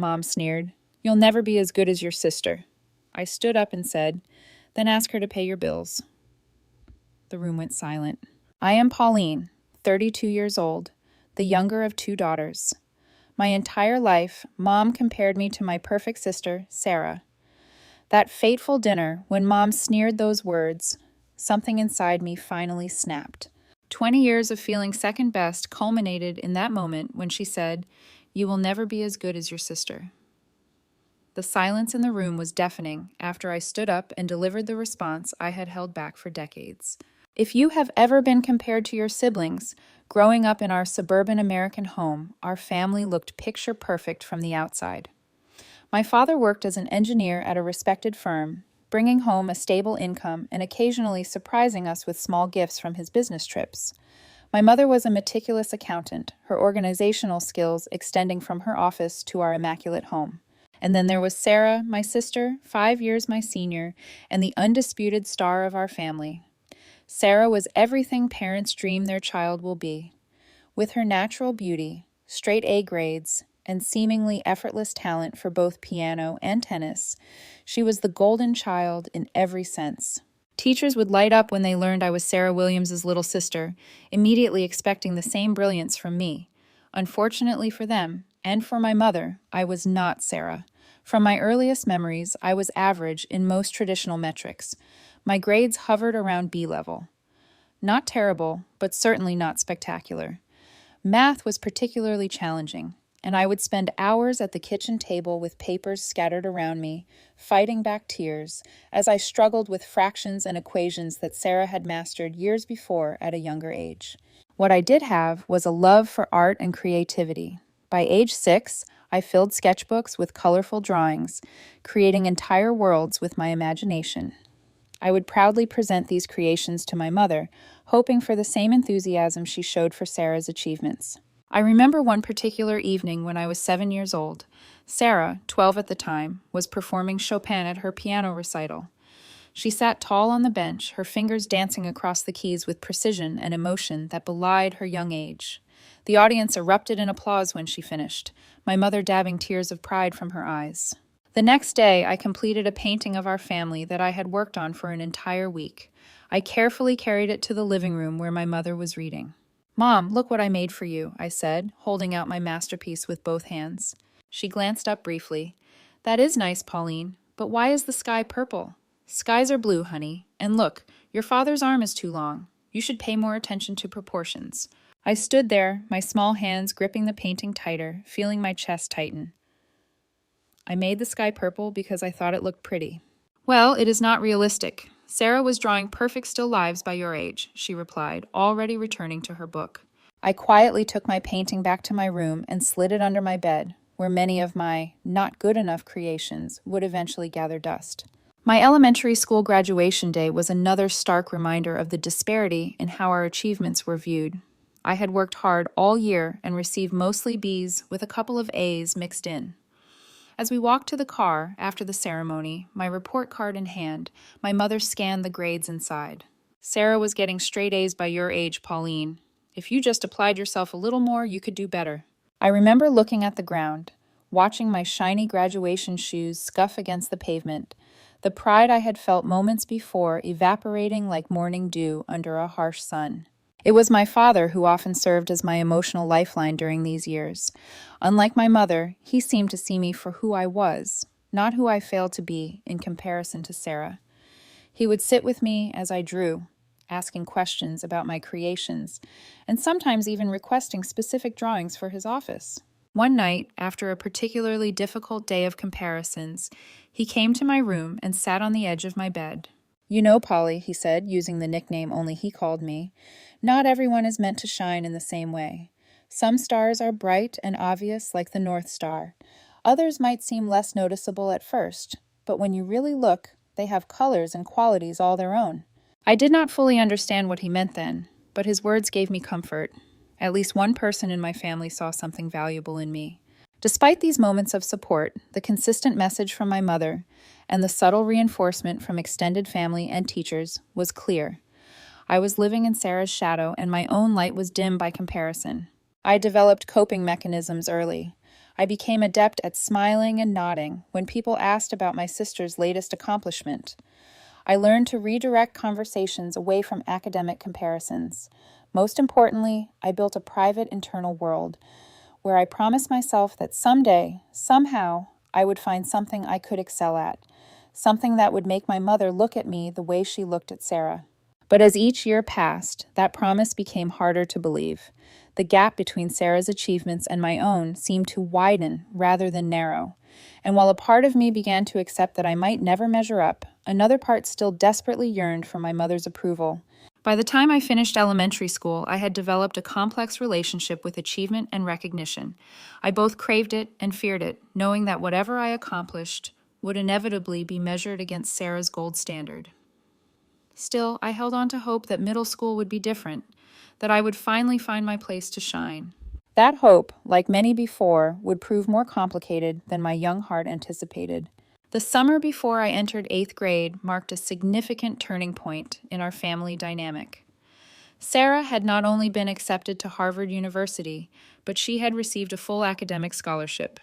Mom sneered. "You'll never be as good as your sister." I stood up and said, "Then ask her to pay your bills." The room went silent. I am Pauline, 32 years old, the younger of 2 daughters. My entire life, Mom compared me to my perfect sister, Sarah. That fateful dinner, when Mom sneered those words, something inside me finally snapped. 20 years of feeling second best culminated in that moment when she said, "You will never be as good as your sister." The silence in the room was deafening after I stood up and delivered the response I had held back for decades. If you have ever been compared to your siblings, growing up in our suburban American home, our family looked picture perfect from the outside. My father worked as an engineer at a respected firm, bringing home a stable income and occasionally surprising us with small gifts from his business trips. My mother was a meticulous accountant, her organizational skills extending from her office to our immaculate home. And then there was Sarah, my sister, 5 years my senior, and the undisputed star of our family. Sarah was everything parents dream their child will be. With her natural beauty, straight A grades, and seemingly effortless talent for both piano and tennis, she was the golden child in every sense. Teachers would light up when they learned I was Sarah Williams's little sister, immediately expecting the same brilliance from me. Unfortunately for them, and for my mother, I was not Sarah. From my earliest memories, I was average in most traditional metrics. My grades hovered around B level. Not terrible, but certainly not spectacular. Math was particularly challenging, and I would spend hours at the kitchen table with papers scattered around me, fighting back tears, as I struggled with fractions and equations that Sarah had mastered years before at a younger age. What I did have was a love for art and creativity. By age 6, I filled sketchbooks with colorful drawings, creating entire worlds with my imagination. I would proudly present these creations to my mother, hoping for the same enthusiasm she showed for Sarah's achievements. I remember one particular evening when I was 7 years old. Sarah, 12 at the time, was performing Chopin at her piano recital. She sat tall on the bench, her fingers dancing across the keys with precision and emotion that belied her young age. The audience erupted in applause when she finished, my mother dabbing tears of pride from her eyes. The next day, I completed a painting of our family that I had worked on for an entire week. I carefully carried it to the living room where my mother was reading. "Mom, look what I made for you," I said, holding out my masterpiece with both hands. She glanced up briefly. "That is nice, Pauline, but why is the sky purple?" "Skies are blue, honey. And look, your father's arm is too long. You should pay more attention to proportions." I stood there, my small hands gripping the painting tighter, feeling my chest tighten. "I made the sky purple because I thought it looked pretty." "Well, it is not realistic. Sarah was drawing perfect still lives by your age," she replied, already returning to her book. I quietly took my painting back to my room and slid it under my bed, where many of my not good enough creations would eventually gather dust. My elementary school graduation day was another stark reminder of the disparity in how our achievements were viewed. I had worked hard all year and received mostly B's with a couple of A's mixed in. As we walked to the car after the ceremony, my report card in hand, my mother scanned the grades inside. "Sarah was getting straight A's by your age, Pauline. If you just applied yourself a little more, you could do better." I remember looking at the ground, watching my shiny graduation shoes scuff against the pavement, the pride I had felt moments before evaporating like morning dew under a harsh sun. It was my father who often served as my emotional lifeline during these years. Unlike my mother, he seemed to see me for who I was, not who I failed to be in comparison to Sarah. He would sit with me as I drew, asking questions about my creations, and sometimes even requesting specific drawings for his office. One night, after a particularly difficult day of comparisons, he came to my room and sat on the edge of my bed. "You know, Polly," he said, using the nickname only he called me, "not everyone is meant to shine in the same way. Some stars are bright and obvious like the North Star. Others might seem less noticeable at first, but when you really look, they have colors and qualities all their own." I did not fully understand what he meant then, but his words gave me comfort. At least one person in my family saw something valuable in me. Despite these moments of support, the consistent message from my mother, and the subtle reinforcement from extended family and teachers was clear. I was living in Sarah's shadow, and my own light was dim by comparison. I developed coping mechanisms early. I became adept at smiling and nodding when people asked about my sister's latest accomplishment. I learned to redirect conversations away from academic comparisons. Most importantly, I built a private internal world where I promised myself that someday, somehow, I would find something I could excel at, something that would make my mother look at me the way she looked at Sarah. But as each year passed, that promise became harder to believe. The gap between Sarah's achievements and my own seemed to widen rather than narrow. And while a part of me began to accept that I might never measure up, another part still desperately yearned for my mother's approval. By the time I finished elementary school, I had developed a complex relationship with achievement and recognition. I both craved it and feared it, knowing that whatever I accomplished would inevitably be measured against Sarah's gold standard. Still, I held on to hope that middle school would be different, that I would finally find my place to shine. That hope, like many before, would prove more complicated than my young heart anticipated. The summer before I entered 8th grade marked a significant turning point in our family dynamic. Sarah had not only been accepted to Harvard University, but she had received a full academic scholarship.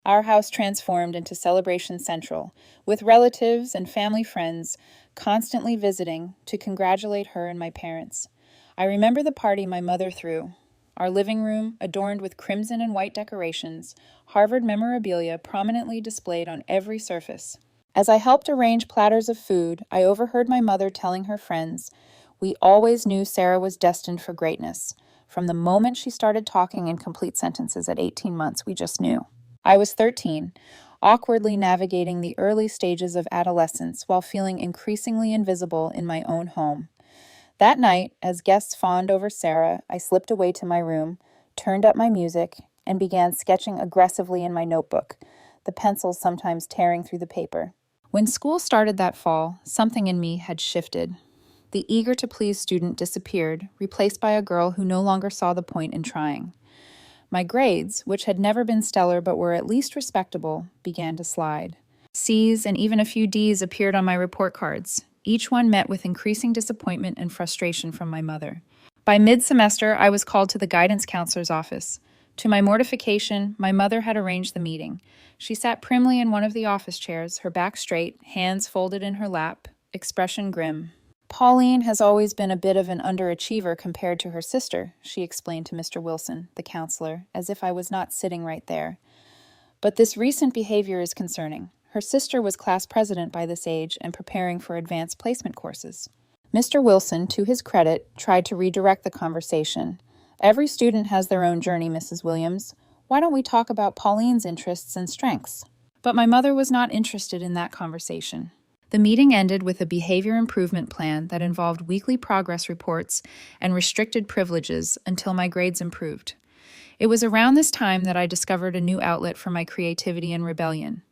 Our house transformed into Celebration Central, with relatives and family friends constantly visiting to congratulate her and my parents. I remember the party my mother threw. Our living room, adorned with crimson and white decorations, Harvard memorabilia prominently displayed on every surface. As I helped arrange platters of food, I overheard my mother telling her friends, "We always knew Sarah was destined for greatness. From the moment she started talking in complete sentences at 18 months, we just knew." I was 13, awkwardly navigating the early stages of adolescence while feeling increasingly invisible in my own home. That night, as guests fawned over Sarah, I slipped away to my room, turned up my music, and began sketching aggressively in my notebook, the pencils sometimes tearing through the paper. When school started that fall, something in me had shifted. The eager-to-please student disappeared, replaced by a girl who no longer saw the point in trying. My grades, which had never been stellar but were at least respectable, began to slide. C's and even a few D's appeared on my report cards, each one met with increasing disappointment and frustration from my mother. By mid-semester, I was called to the guidance counselor's office. To my mortification, my mother had arranged the meeting. She sat primly in one of the office chairs, her back straight, hands folded in her lap, expression grim. "Pauline has always been a bit of an underachiever compared to her sister," she explained to Mr. Wilson, the counselor, as if I was not sitting right there. "But this recent behavior is concerning. Her sister was class president by this age and preparing for advanced placement courses." Mr. Wilson, to his credit, tried to redirect the conversation. "Every student has their own journey, Mrs. Williams. Why don't we talk about Pauline's interests and strengths?" But my mother was not interested in that conversation. The meeting ended with a behavior improvement plan that involved weekly progress reports and restricted privileges until my grades improved. It was around this time that I discovered a new outlet for my creativity and rebellion.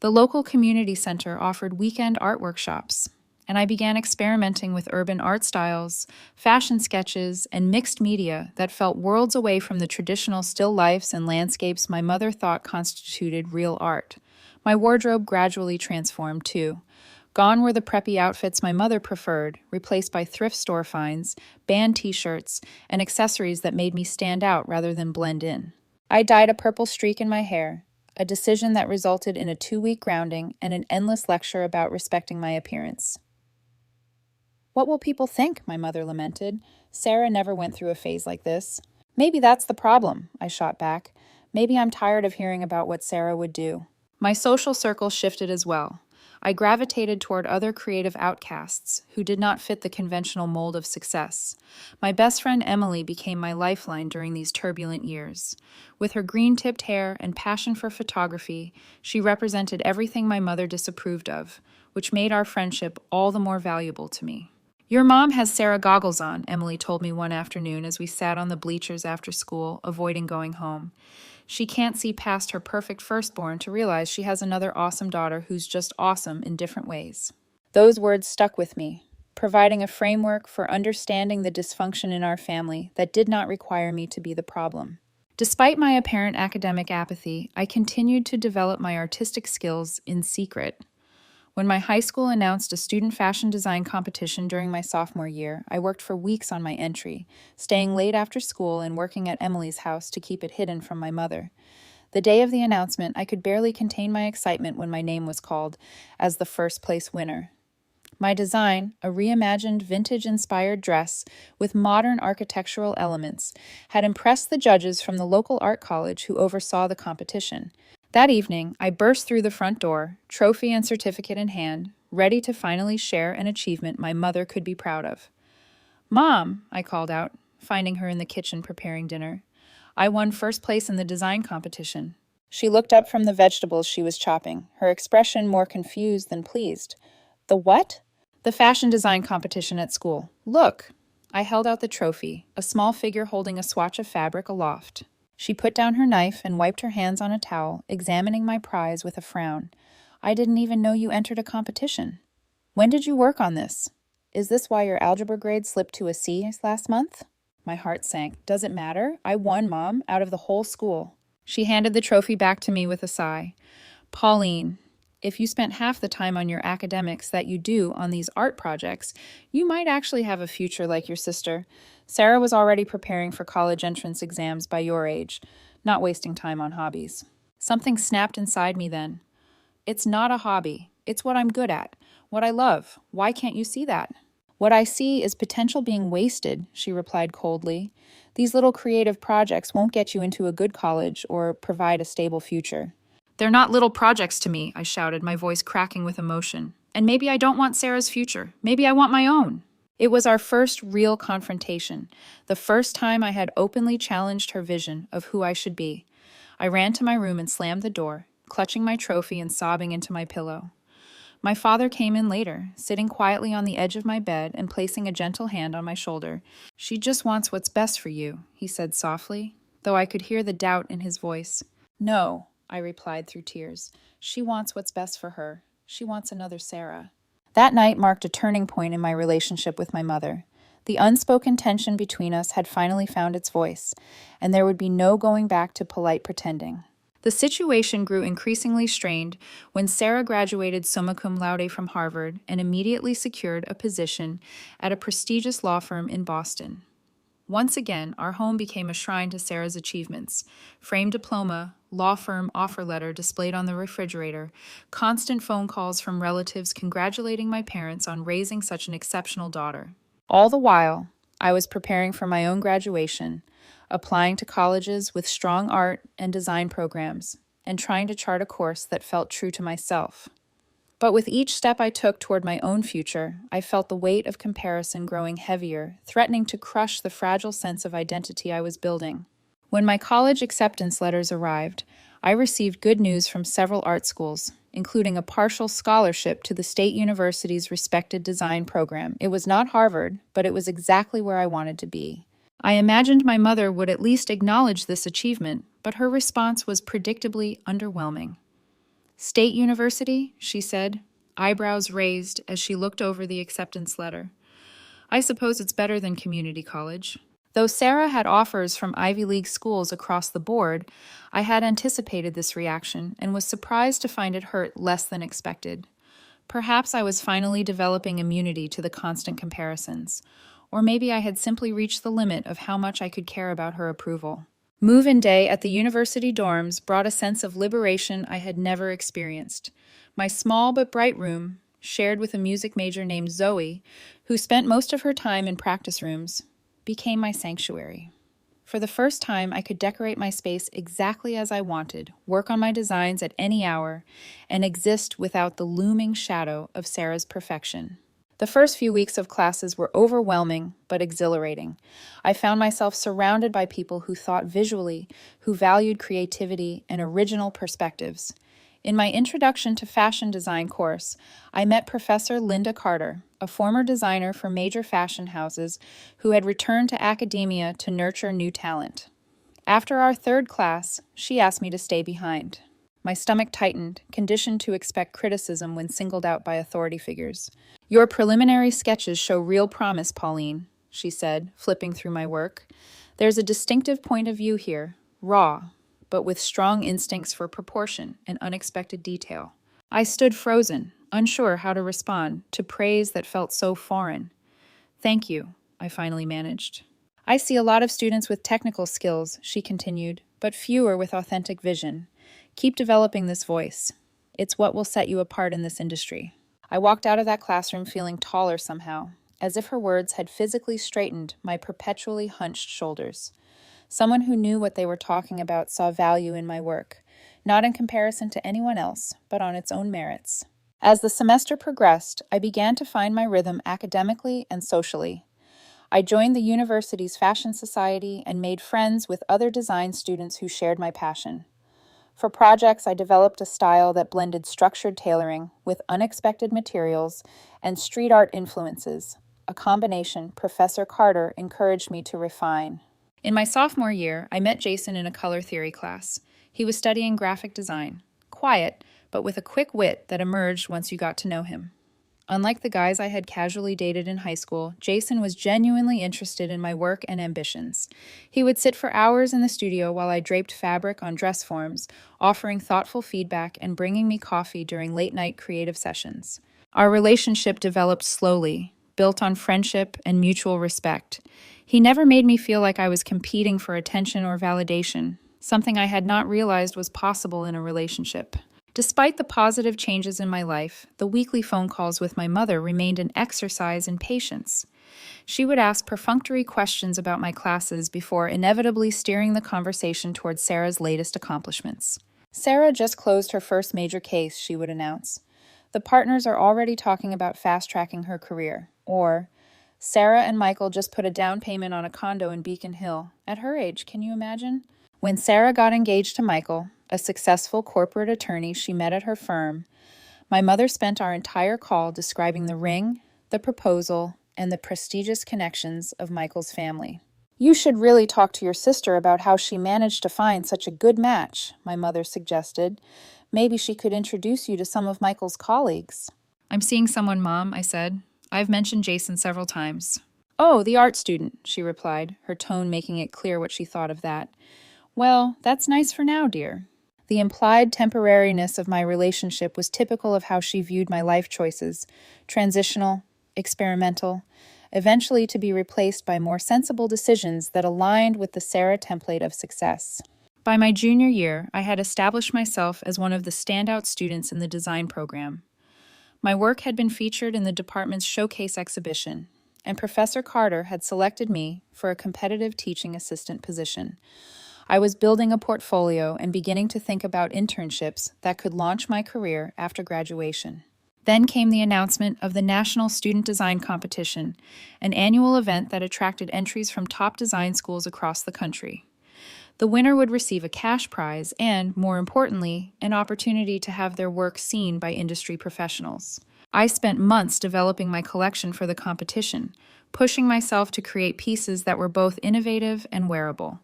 The local community center offered weekend art workshops, and I began experimenting with urban art styles, fashion sketches, and mixed media that felt worlds away from the traditional still lifes and landscapes my mother thought constituted real art. My wardrobe gradually transformed, too. Gone were the preppy outfits my mother preferred, replaced by thrift store finds, band t-shirts, and accessories that made me stand out rather than blend in. I dyed a purple streak in my hair, a decision that resulted in a 2-week grounding and an endless lecture about respecting my appearance. "What will people think?" my mother lamented. "Sarah never went through a phase like this." "Maybe that's the problem," I shot back. "Maybe I'm tired of hearing about what Sarah would do." My social circle shifted as well. I gravitated toward other creative outcasts who did not fit the conventional mold of success. My best friend Emily became my lifeline during these turbulent years. With her green-tipped hair and passion for photography, she represented everything my mother disapproved of, which made our friendship all the more valuable to me. "Your mom has Sarah goggles on," Emily told me one afternoon as we sat on the bleachers after school, avoiding going home. "She can't see past her perfect firstborn to realize she has another awesome daughter who's just awesome in different ways." Those words stuck with me, providing a framework for understanding the dysfunction in our family that did not require me to be the problem. Despite my apparent academic apathy, I continued to develop my artistic skills in secret. When my high school announced a student fashion design competition during my sophomore year, I worked for weeks on my entry, staying late after school and working at Emily's house to keep it hidden from my mother. The day of the announcement, I could barely contain my excitement when my name was called as the first place winner. My design, a reimagined vintage-inspired dress with modern architectural elements, had impressed the judges from the local art college who oversaw the competition. That evening, I burst through the front door, trophy and certificate in hand, ready to finally share an achievement my mother could be proud of. "Mom," I called out, finding her in the kitchen preparing dinner. "I won first place in the design competition." She looked up from the vegetables she was chopping, her expression more confused than pleased. "The what?" "The fashion design competition at school. Look!" I held out the trophy, a small figure holding a swatch of fabric aloft. She put down her knife and wiped her hands on a towel, examining my prize with a frown. "I didn't even know you entered a competition. When did you work on this? Is this why your algebra grade slipped to a C last month?" My heart sank. "Does it matter? I won, Mom, out of the whole school." She handed the trophy back to me with a sigh. "Pauline, if you spent half the time on your academics that you do on these art projects, you might actually have a future like your sister. Sarah was already preparing for college entrance exams by your age, not wasting time on hobbies." Something snapped inside me then. "It's not a hobby. It's what I'm good at, what I love. Why can't you see that?" "What I see is potential being wasted," she replied coldly. "These little creative projects won't get you into a good college or provide a stable future." "They're not little projects to me," I shouted, my voice cracking with emotion. "And maybe I don't want Sarah's future. Maybe I want my own." It was our first real confrontation, the first time I had openly challenged her vision of who I should be. I ran to my room and slammed the door, clutching my trophy and sobbing into my pillow. My father came in later, sitting quietly on the edge of my bed and placing a gentle hand on my shoulder. "She just wants what's best for you," he said softly, though I could hear the doubt in his voice. "No," I replied through tears. "She wants what's best for her. She wants another Sarah." That night marked a turning point in my relationship with my mother. The unspoken tension between us had finally found its voice, and there would be no going back to polite pretending. The situation grew increasingly strained when Sarah graduated summa cum laude from Harvard and immediately secured a position at a prestigious law firm in Boston. Once again, our home became a shrine to Sarah's achievements. Framed diploma, law firm offer letter displayed on the refrigerator, constant phone calls from relatives congratulating my parents on raising such an exceptional daughter. All the while, I was preparing for my own graduation, applying to colleges with strong art and design programs, and trying to chart a course that felt true to myself. But with each step I took toward my own future, I felt the weight of comparison growing heavier, threatening to crush the fragile sense of identity I was building. When my college acceptance letters arrived, I received good news from several art schools, including a partial scholarship to the State University's respected design program. It was not Harvard, but it was exactly where I wanted to be. I imagined my mother would at least acknowledge this achievement, but her response was predictably underwhelming. "State University?" she said, eyebrows raised as she looked over the acceptance letter. "I suppose it's better than community college." Though Sarah had offers from Ivy League schools across the board, I had anticipated this reaction and was surprised to find it hurt less than expected. Perhaps I was finally developing immunity to the constant comparisons. Or maybe I had simply reached the limit of how much I could care about her approval. Move-in day at the university dorms brought a sense of liberation I had never experienced. My small but bright room, shared with a music major named Zoe, who spent most of her time in practice rooms, became my sanctuary. For the first time, I could decorate my space exactly as I wanted, work on my designs at any hour, and exist without the looming shadow of Sarah's perfection. The first few weeks of classes were overwhelming but exhilarating. I found myself surrounded by people who thought visually, who valued creativity and original perspectives. In my Introduction to Fashion Design course, I met Professor Linda Carter, a former designer for major fashion houses who had returned to academia to nurture new talent. After our third class, she asked me to stay behind. My stomach tightened, conditioned to expect criticism when singled out by authority figures. "Your preliminary sketches show real promise, Pauline," she said, flipping through my work. "There's a distinctive point of view here, raw, but with strong instincts for proportion and unexpected detail." I stood frozen, unsure how to respond to praise that felt so foreign. "Thank you," I finally managed. "I see a lot of students with technical skills," she continued, but fewer with authentic vision. Keep developing this voice. It's what will set you apart in this industry. I walked out of that classroom feeling taller somehow, as if her words had physically straightened my perpetually hunched shoulders. Someone who knew what they were talking about saw value in my work, not in comparison to anyone else, but on its own merits. As the semester progressed, I began to find my rhythm academically and socially. I joined the university's fashion society and made friends with other design students who shared my passion. For projects, I developed a style that blended structured tailoring with unexpected materials and street art influences, a combination Professor Carter encouraged me to refine. In my sophomore year, I met Jason in a color theory class. He was studying graphic design. Quiet, but with a quick wit that emerged once you got to know him. Unlike the guys I had casually dated in high school, Jason was genuinely interested in my work and ambitions. He would sit for hours in the studio while I draped fabric on dress forms, offering thoughtful feedback and bringing me coffee during late-night creative sessions. Our relationship developed slowly, built on friendship and mutual respect. He never made me feel like I was competing for attention or validation, something I had not realized was possible in a relationship. Despite the positive changes in my life, the weekly phone calls with my mother remained an exercise in patience. She would ask perfunctory questions about my classes before inevitably steering the conversation towards Sarah's latest accomplishments. "Sarah just closed her first major case," she would announce. "The partners are already talking about fast-tracking her career." Or, "Sarah and Michael just put a down payment on a condo in Beacon Hill. At her age, can you imagine?" When Sarah got engaged to Michael, a successful corporate attorney she met at her firm, my mother spent our entire call describing the ring, the proposal, and the prestigious connections of Michael's family. "You should really talk to your sister about how she managed to find such a good match," my mother suggested. "Maybe she could introduce you to some of Michael's colleagues." "I'm seeing someone, Mom," I said. "I've mentioned Jason several times." "Oh, the art student," she replied, her tone making it clear what she thought of that. "Well, that's nice for now, dear." The implied temporariness of my relationship was typical of how she viewed my life choices: transitional, experimental, eventually to be replaced by more sensible decisions that aligned with the Sarah template of success. By my junior year, I had established myself as one of the standout students in the design program. My work had been featured in the department's showcase exhibition, and Professor Carter had selected me for a competitive teaching assistant position. I was building a portfolio and beginning to think about internships that could launch my career after graduation. Then came the announcement of the National Student Design Competition, an annual event that attracted entries from top design schools across the country. The winner would receive a cash prize and, more importantly, an opportunity to have their work seen by industry professionals. I spent months developing my collection for the competition, pushing myself to create pieces that were both innovative and wearable.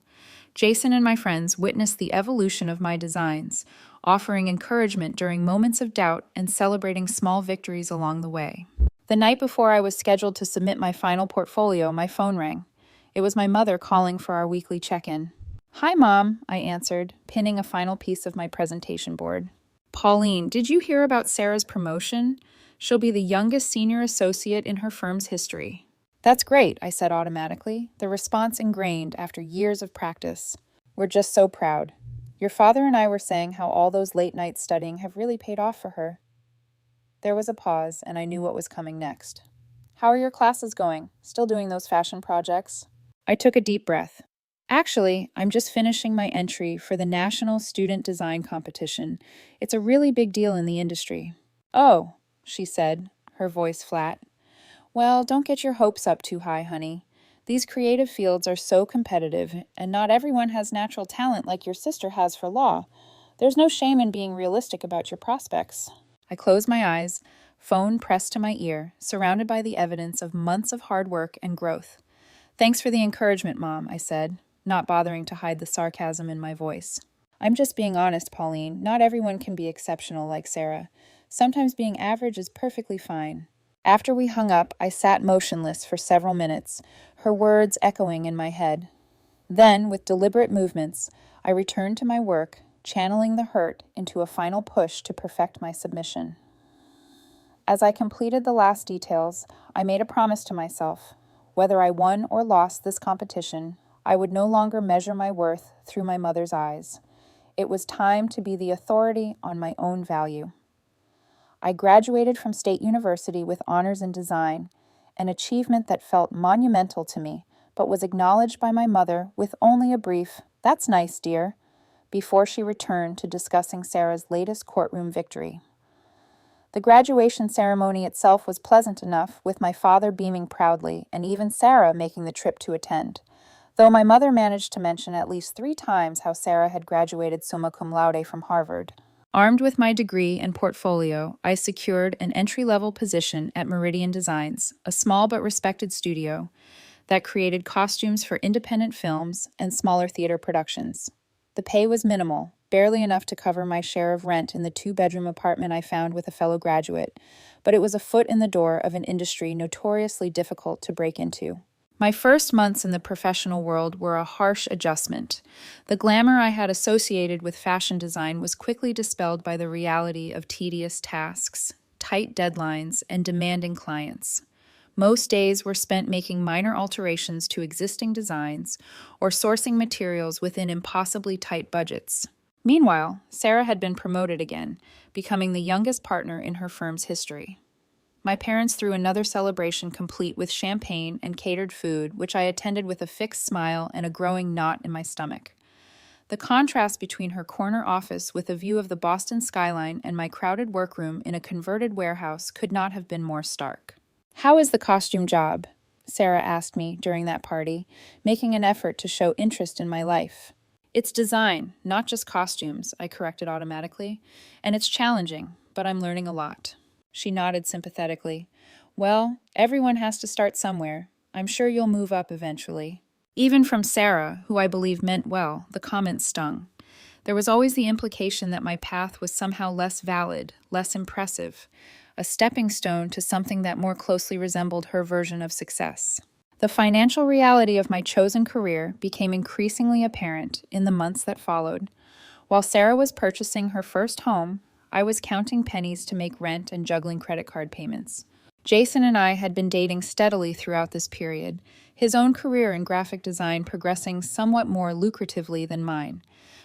Jason and my friends witnessed the evolution of my designs, offering encouragement during moments of doubt and celebrating small victories along the way. The night before I was scheduled to submit my final portfolio, my phone rang. It was my mother calling for our weekly check-in. "Hi, Mom," I answered, pinning a final piece of my presentation board. "Pauline, did you hear about Sarah's promotion? She'll be the youngest senior associate in her firm's history." "That's great," I said automatically, the response ingrained after years of practice. "We're just so proud. Your father and I were saying how all those late nights studying have really paid off for her." There was a pause, and I knew what was coming next. "How are your classes going? Still doing those fashion projects?" I took a deep breath. "Actually, I'm just finishing my entry for the National Student Design Competition. It's a really big deal in the industry." "Oh," she said, her voice flat. "Well, don't get your hopes up too high, honey. These creative fields are so competitive, and not everyone has natural talent like your sister has for law. There's no shame in being realistic about your prospects." I closed my eyes, phone pressed to my ear, surrounded by the evidence of months of hard work and growth. "Thanks for the encouragement, Mom," I said, not bothering to hide the sarcasm in my voice. "I'm just being honest, Pauline. Not everyone can be exceptional like Sarah. Sometimes being average is perfectly fine." After we hung up, I sat motionless for several minutes, her words echoing in my head. Then, with deliberate movements, I returned to my work, channeling the hurt into a final push to perfect my submission. As I completed the last details, I made a promise to myself. Whether I won or lost this competition, I would no longer measure my worth through my mother's eyes. It was time to be the authority on my own value. I graduated from State University with honors in design, an achievement that felt monumental to me, but was acknowledged by my mother with only a brief, "That's nice, dear," before she returned to discussing Sarah's latest courtroom victory. The graduation ceremony itself was pleasant enough, with my father beaming proudly and even Sarah making the trip to attend, though my mother managed to mention at least 3 times how Sarah had graduated summa cum laude from Harvard. Armed with my degree and portfolio, I secured an entry-level position at Meridian Designs, a small but respected studio that created costumes for independent films and smaller theater productions. The pay was minimal, barely enough to cover my share of rent in the 2-bedroom apartment I found with a fellow graduate, but it was a foot in the door of an industry notoriously difficult to break into. My first months in the professional world were a harsh adjustment. The glamour I had associated with fashion design was quickly dispelled by the reality of tedious tasks, tight deadlines, and demanding clients. Most days were spent making minor alterations to existing designs or sourcing materials within impossibly tight budgets. Meanwhile, Sarah had been promoted again, becoming the youngest partner in her firm's history. My parents threw another celebration complete with champagne and catered food, which I attended with a fixed smile and a growing knot in my stomach. The contrast between her corner office with a view of the Boston skyline and my crowded workroom in a converted warehouse could not have been more stark. "How is the costume job?" Sarah asked me during that party, making an effort to show interest in my life. "It's design, not just costumes," I corrected automatically, "and it's challenging, but I'm learning a lot." She nodded sympathetically. "Well, everyone has to start somewhere. I'm sure you'll move up eventually." Even from Sarah, who I believe meant well, the comment stung. There was always the implication that my path was somehow less valid, less impressive, a stepping stone to something that more closely resembled her version of success. The financial reality of my chosen career became increasingly apparent in the months that followed. While Sarah was purchasing her first home, I was counting pennies to make rent and juggling credit card payments. Jason and I had been dating steadily throughout this period, his own career in graphic design progressing somewhat more lucratively than mine,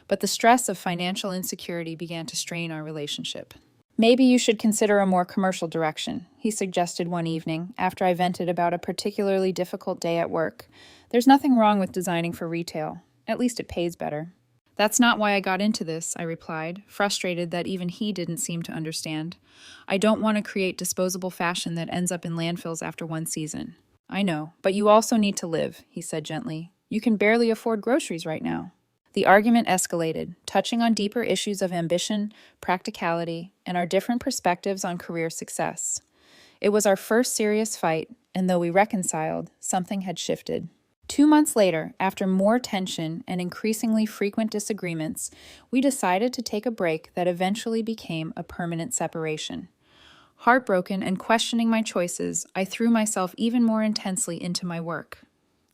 but the stress of financial insecurity began to strain our relationship. "Maybe you should consider a more commercial direction," he suggested one evening after I vented about a particularly difficult day at work. "There's nothing wrong with designing for retail. At least it pays better." "That's not why I got into this," I replied, frustrated that even he didn't seem to understand. "I don't want to create disposable fashion that ends up in landfills after one season." "I know, but you also need to live," he said gently. "You can barely afford groceries right now." The argument escalated, touching on deeper issues of ambition, practicality, and our different perspectives on career success. It was our first serious fight, and though we reconciled, something had shifted. 2 months later, after more tension and increasingly frequent disagreements, we decided to take a break that eventually became a permanent separation. Heartbroken and questioning my choices, I threw myself even more intensely into my work.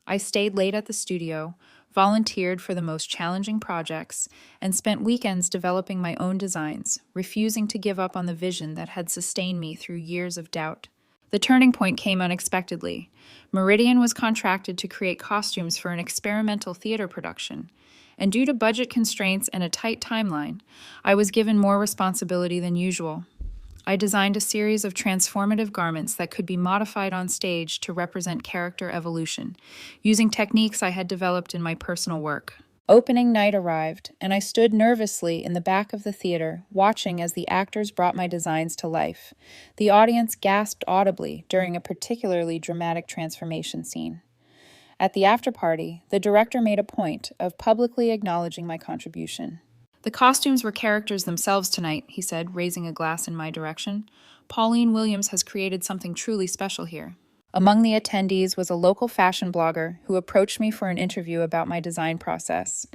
I stayed late at the studio, volunteered for the most challenging projects, and spent weekends developing my own designs, refusing to give up on the vision that had sustained me through years of doubt. The turning point came unexpectedly. Meridian was contracted to create costumes for an experimental theater production, and due to budget constraints and a tight timeline, I was given more responsibility than usual. I designed a series of transformative garments that could be modified on stage to represent character evolution, using techniques I had developed in my personal work. Opening night arrived, and I stood nervously in the back of the theater, watching as the actors brought my designs to life. The audience gasped audibly during a particularly dramatic transformation scene. At the after-party, the director made a point of publicly acknowledging my contribution. "The costumes were characters themselves tonight," he said, raising a glass in my direction. "Pauline Williams has created something truly special here." Among the attendees was a local fashion blogger who approached me for an interview about my design process.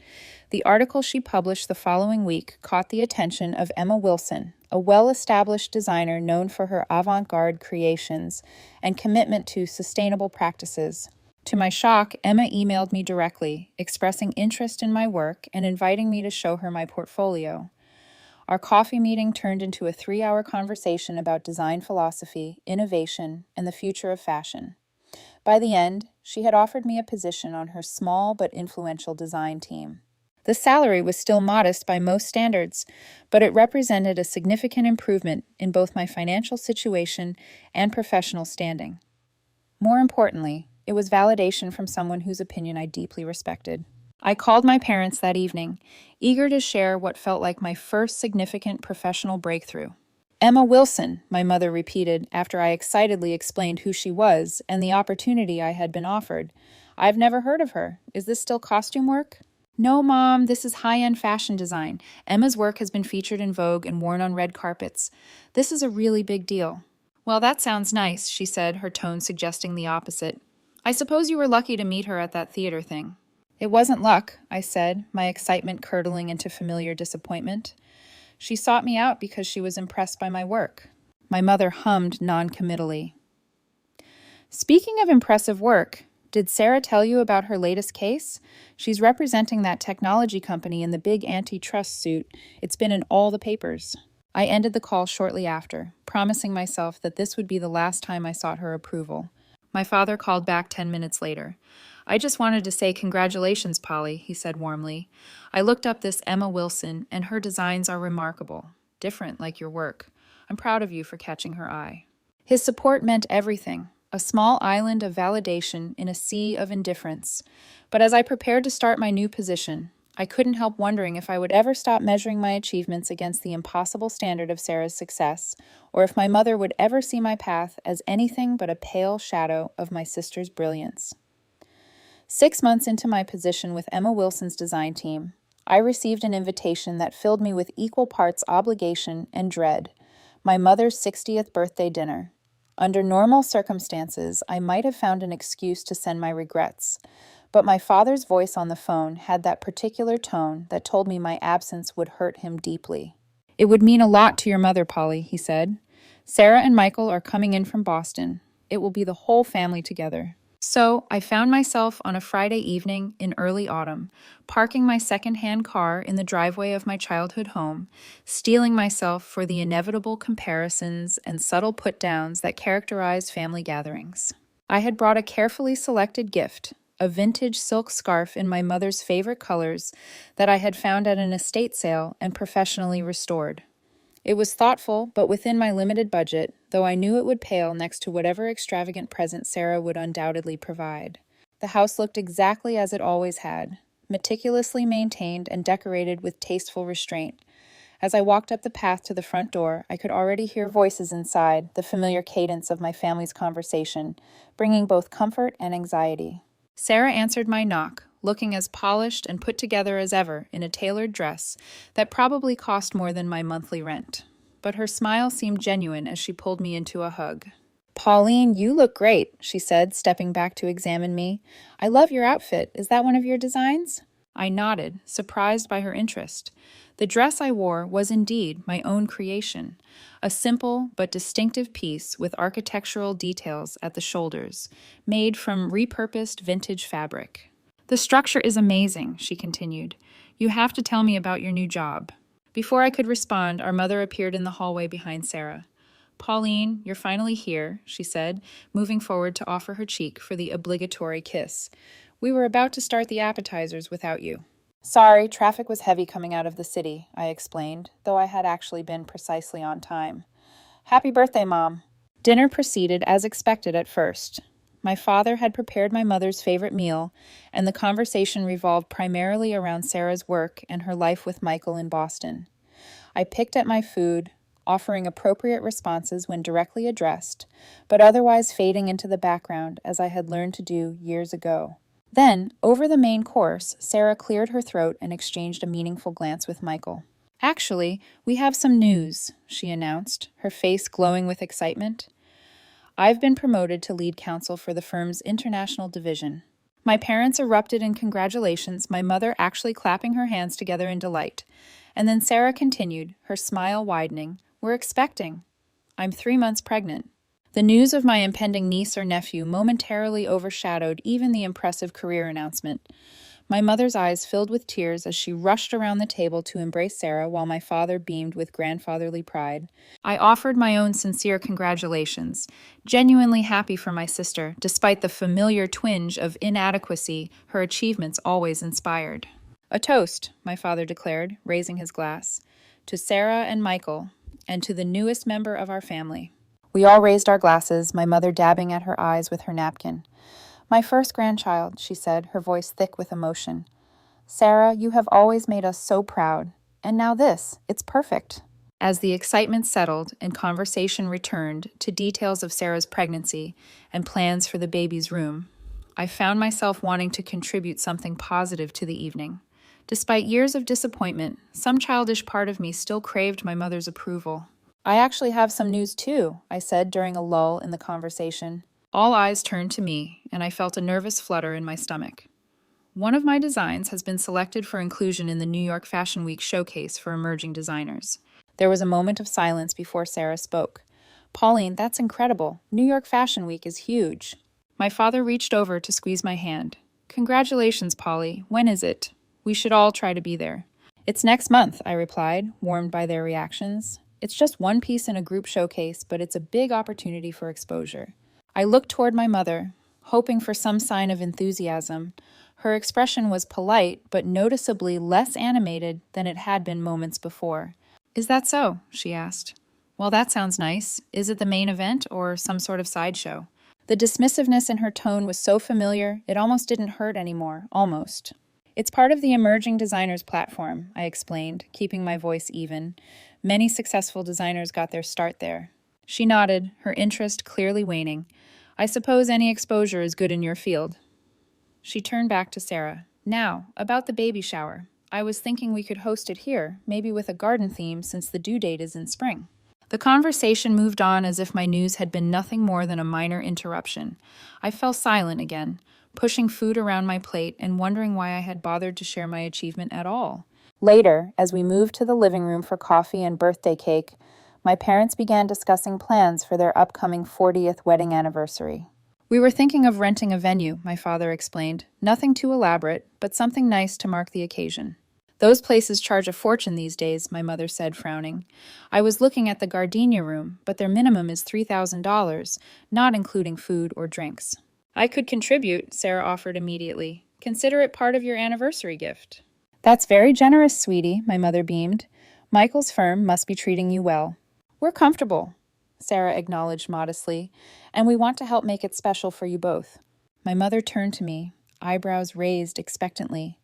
The article she published the following week caught the attention of Emma Wilson, a well-established designer known for her avant-garde creations and commitment to sustainable practices. To my shock, Emma emailed me directly, expressing interest in my work and inviting me to show her my portfolio. Our coffee meeting turned into a 3-hour conversation about design philosophy, innovation, and the future of fashion. By the end, she had offered me a position on her small but influential design team. The salary was still modest by most standards, but it represented a significant improvement in both my financial situation and professional standing. More importantly, it was validation from someone whose opinion I deeply respected. I called my parents that evening, eager to share what felt like my first significant professional breakthrough. "Emma Wilson," my mother repeated after I excitedly explained who she was and the opportunity I had been offered. "I've never heard of her. Is this still costume work?" "No, Mom, this is high-end fashion design. Emma's work has been featured in Vogue and worn on red carpets. This is a really big deal." "Well, that sounds nice," she said, her tone suggesting the opposite. "I suppose you were lucky to meet her at that theater thing." "It wasn't luck," I said, my excitement curdling into familiar disappointment. "She sought me out because she was impressed by my work." My mother hummed non-committally. "Speaking of impressive work, did Sarah tell you about her latest case? She's representing that technology company in the big antitrust suit. It's been in all the papers." I ended the call shortly after, promising myself that this would be the last time I sought her approval. My father called back 10 minutes later. "I just wanted to say congratulations, Polly," he said warmly. "I looked up this Emma Wilson, and her designs are remarkable. Different, like your work. I'm proud of you for catching her eye." His support meant everything, a small island of validation in a sea of indifference. But as I prepared to start my new position, I couldn't help wondering if I would ever stop measuring my achievements against the impossible standard of Sarah's success, or if my mother would ever see my path as anything but a pale shadow of my sister's brilliance. 6 months into my position with Emma Wilson's design team, I received an invitation that filled me with equal parts obligation and dread: my mother's 60th birthday dinner. Under normal circumstances, I might have found an excuse to send my regrets, but my father's voice on the phone had that particular tone that told me my absence would hurt him deeply. "It would mean a lot to your mother, Polly," he said. "Sarah and Michael are coming in from Boston. It will be the whole family together." So I found myself on a Friday evening in early autumn, parking my second-hand car in the driveway of my childhood home, steeling myself for the inevitable comparisons and subtle put-downs that characterize family gatherings. I had brought a carefully selected gift, a vintage silk scarf in my mother's favorite colors that I had found at an estate sale and professionally restored. It was thoughtful, but within my limited budget, though I knew it would pale next to whatever extravagant present Sarah would undoubtedly provide. The house looked exactly as it always had, meticulously maintained and decorated with tasteful restraint. As I walked up the path to the front door, I could already hear voices inside, the familiar cadence of my family's conversation, bringing both comfort and anxiety. Sarah answered my knock, looking as polished and put together as ever in a tailored dress that probably cost more than my monthly rent. But her smile seemed genuine as she pulled me into a hug. "Pauline, you look great," she said, stepping back to examine me. "I love your outfit. Is that one of your designs?" I nodded, surprised by her interest. The dress I wore was indeed my own creation, a simple but distinctive piece with architectural details at the shoulders, made from repurposed vintage fabric. "The structure is amazing," she continued. "You have to tell me about your new job." Before I could respond, our mother appeared in the hallway behind Sarah. "Pauline, you're finally here," she said, moving forward to offer her cheek for the obligatory kiss. "We were about to start the appetizers without you." "Sorry, traffic was heavy coming out of the city," I explained, though I had actually been precisely on time. "Happy birthday, Mom." Dinner proceeded as expected at first. My father had prepared my mother's favorite meal, and the conversation revolved primarily around Sarah's work and her life with Michael in Boston. I picked at my food, offering appropriate responses when directly addressed, but otherwise fading into the background as I had learned to do years ago. Then, over the main course, Sarah cleared her throat and exchanged a meaningful glance with Michael. "Actually, we have some news," she announced, her face glowing with excitement. "I've been promoted to lead counsel for the firm's international division." My parents erupted in congratulations, my mother actually clapping her hands together in delight. And then Sarah continued, her smile widening, "We're expecting. I'm 3 months pregnant." The news of my impending niece or nephew momentarily overshadowed even the impressive career announcement. My mother's eyes filled with tears as she rushed around the table to embrace Sarah while my father beamed with grandfatherly pride. I offered my own sincere congratulations, genuinely happy for my sister, despite the familiar twinge of inadequacy her achievements always inspired. "A toast," my father declared, raising his glass, "to Sarah and Michael, and to the newest member of our family." We all raised our glasses, my mother dabbing at her eyes with her napkin. "My first grandchild," she said, her voice thick with emotion. "Sarah, you have always made us so proud. And now this. It's perfect." As the excitement settled and conversation returned to details of Sarah's pregnancy and plans for the baby's room, I found myself wanting to contribute something positive to the evening. Despite years of disappointment, some childish part of me still craved my mother's approval. "I actually have some news too," I said during a lull in the conversation. All eyes turned to me, and I felt a nervous flutter in my stomach. One of my designs has been selected for inclusion in the New York Fashion Week showcase for emerging designers. There was a moment of silence before Sarah spoke. "Pauline, that's incredible. New York Fashion Week is huge." My father reached over to squeeze my hand. "Congratulations, Polly. When is it? We should all try to be there." "It's next month," I replied, warmed by their reactions. "It's just one piece in a group showcase, but it's a big opportunity for exposure." I looked toward my mother, hoping for some sign of enthusiasm. Her expression was polite, but noticeably less animated than it had been moments before. "Is that so?" she asked. "Well, that sounds nice. Is it the main event or some sort of sideshow?" The dismissiveness in her tone was so familiar, it almost didn't hurt anymore, almost. "It's part of the Emerging Designers platform," I explained, keeping my voice even. "Many successful designers got their start there." She nodded, her interest clearly waning. "I suppose any exposure is good in your field." She turned back to Sarah. "Now, about the baby shower. I was thinking we could host it here, maybe with a garden theme since the due date is in spring." The conversation moved on as if my news had been nothing more than a minor interruption. I fell silent again, pushing food around my plate and wondering why I had bothered to share my achievement at all. Later, as we moved to the living room for coffee and birthday cake, my parents began discussing plans for their upcoming 40th wedding anniversary. "We were thinking of renting a venue," my father explained. "Nothing too elaborate, but something nice to mark the occasion." "Those places charge a fortune these days," my mother said, frowning. "I was looking at the Gardenia room, but their minimum is $3,000, not including food or drinks." "I could contribute," Sarah offered immediately. "Consider it part of your anniversary gift." "That's very generous, sweetie," my mother beamed. "Michael's firm must be treating you well." "We're comfortable," Sarah acknowledged modestly, "and we want to help make it special for you both." My mother turned to me, eyebrows raised expectantly.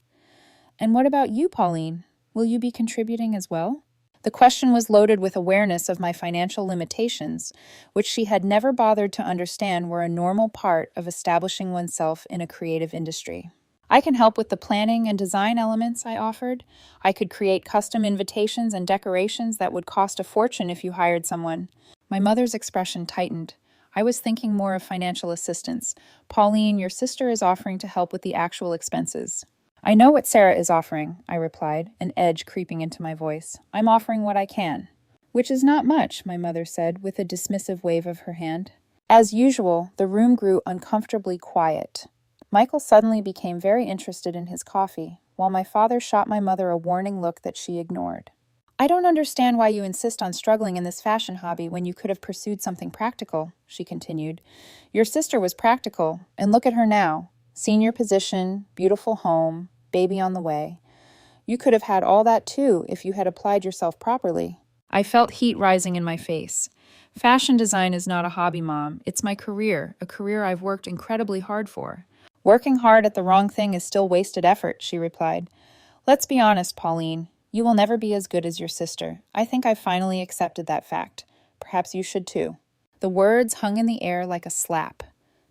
"And what about you, Pauline? Will you be contributing as well?" The question was loaded with awareness of my financial limitations, which she had never bothered to understand were a normal part of establishing oneself in a creative industry. "I can help with the planning and design elements," I offered. "I could create custom invitations and decorations that would cost a fortune if you hired someone." My mother's expression tightened. "I was thinking more of financial assistance. Pauline, your sister is offering to help with the actual expenses." "I know what Sarah is offering," I replied, an edge creeping into my voice. "I'm offering what I can." "Which is not much," my mother said, with a dismissive wave of her hand. As usual, the room grew uncomfortably quiet. Michael suddenly became very interested in his coffee, while my father shot my mother a warning look that she ignored. "I don't understand why you insist on struggling in this fashion hobby when you could have pursued something practical," she continued. "Your sister was practical, and look at her now. Senior position, beautiful home, baby on the way. You could have had all that too if you had applied yourself properly." I felt heat rising in my face. "Fashion design is not a hobby, Mom. It's my career, a career I've worked incredibly hard for." "Working hard at the wrong thing is still wasted effort," she replied. "Let's be honest, Pauline. You will never be as good as your sister. I think I've finally accepted that fact. Perhaps you should too." The words hung in the air like a slap.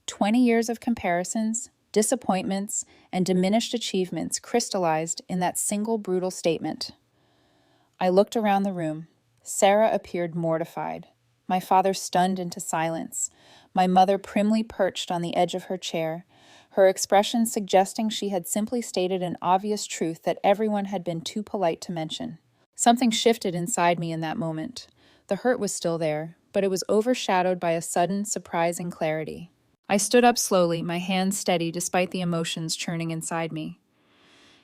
20 years of comparisons, disappointments, and diminished achievements crystallized in that single brutal statement. I looked around the room. Sarah appeared mortified. My father stunned into silence. My mother primly perched on the edge of her chair, her expression suggesting she had simply stated an obvious truth that everyone had been too polite to mention. Something shifted inside me in that moment. The hurt was still there, but it was overshadowed by a sudden, surprising clarity. I stood up slowly, my hands steady despite the emotions churning inside me.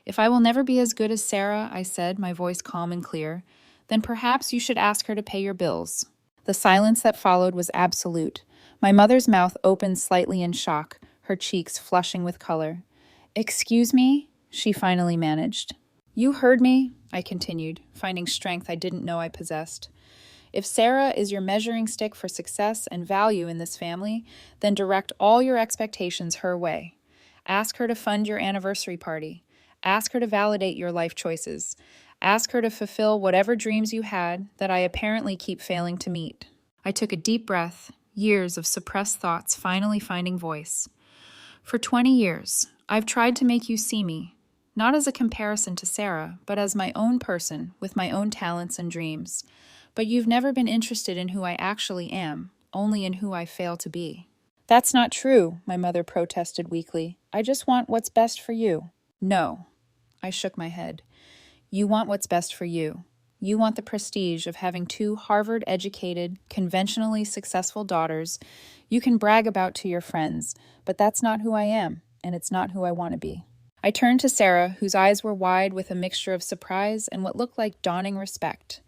If I will never be as good as Sarah, I said, my voice calm and clear, then perhaps you should ask her to pay your bills. The silence that followed was absolute. My mother's mouth opened slightly in shock, her cheeks flushing with color. "Excuse me?" she finally managed. "You heard me," I continued, finding strength I didn't know I possessed. "If Sarah is your measuring stick for success and value in this family, then direct all your expectations her way. Ask her to fund your anniversary party. Ask her to validate your life choices. Ask her to fulfill whatever dreams you had that I apparently keep failing to meet." I took a deep breath, years of suppressed thoughts finally finding voice. "For 20 years, I've tried to make you see me, not as a comparison to Sarah, but as my own person with my own talents and dreams. But you've never been interested in who I actually am, only in who I fail to be." "That's not true," my mother protested weakly. "I just want what's best for you." "No." I shook my head. "You want what's best for you. You want the prestige of having two Harvard-educated, conventionally successful daughters you can brag about to your friends, but that's not who I am, and it's not who I want to be." I turned to Sarah, whose eyes were wide with a mixture of surprise and what looked like dawning respect.